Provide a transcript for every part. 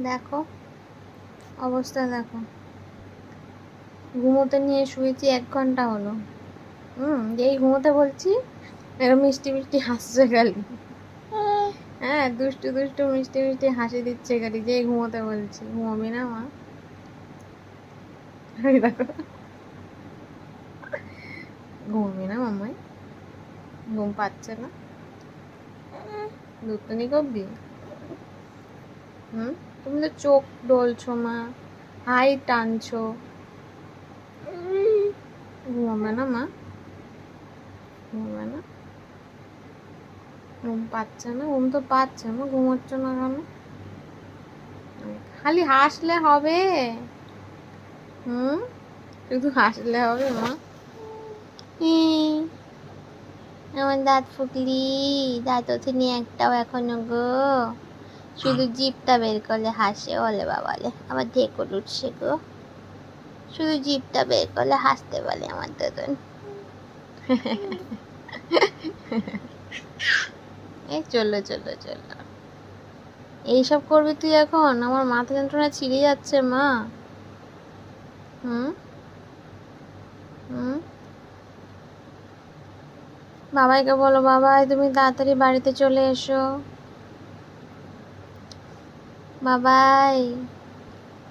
দেখো অবস্থা, দেখো ঘুমোতে নিয়ে শুয়েছি 1 ঘন্টা হলো। যেই ঘুমোতে বলছি এরকম মিষ্টি মিষ্টি হাসছে খালি। হ্যাঁ, দুষ্টু দুষ্টু মিষ্টি মিষ্টি হাসি দিচ্ছে খালি, যেই ঘুমোতে বলছি। ঘুমাবি না মা? এই দেখো, ঘুমাবি না মামাই? ঘুম পাচ্ছে না? দুষ্টুমি করবি? তুমি তো চোখ ডলছো মা, হাই টানছো। ঘুমাবে না মা? ঘুমাবে না? ঘুম পাচ্ছে না? ঘুম তো পাচ্ছে, মা ঘুমোচ্ছ না কেন? খালি হাসলে হবে? হুম শুধু হাসলে হবে মা? ই, আমার দাঁত ফুকলি, দাঁত ওঠেনি একটাও এখনো গো। শুধু জিভটা বের করলে হাসে, ওলে বাবালে আমার ঢেকুর উঠছে গো। শুধু জিভটা বের করলে হাসতে বলে আমার দাদন। এই চলো চলো চলো, এইসব করবি তুই এখন? আমার মাথা যন্ত্রণা ছিঁড়ে যাচ্ছে মা। হুম হুম বাবাইকে বলো, বাবাই তুমি তাড়াতাড়ি বাড়িতে চলে এসো। বাবাই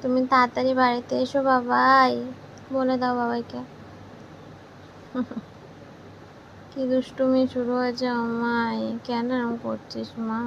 তুমি তাড়াতাড়ি বাড়িতে এসো বাবাই, বলে দাও বাবাইকে। কি দুষ্টুমি শুরু হয়েছে আমায়, কেন এরকম করছিস মা?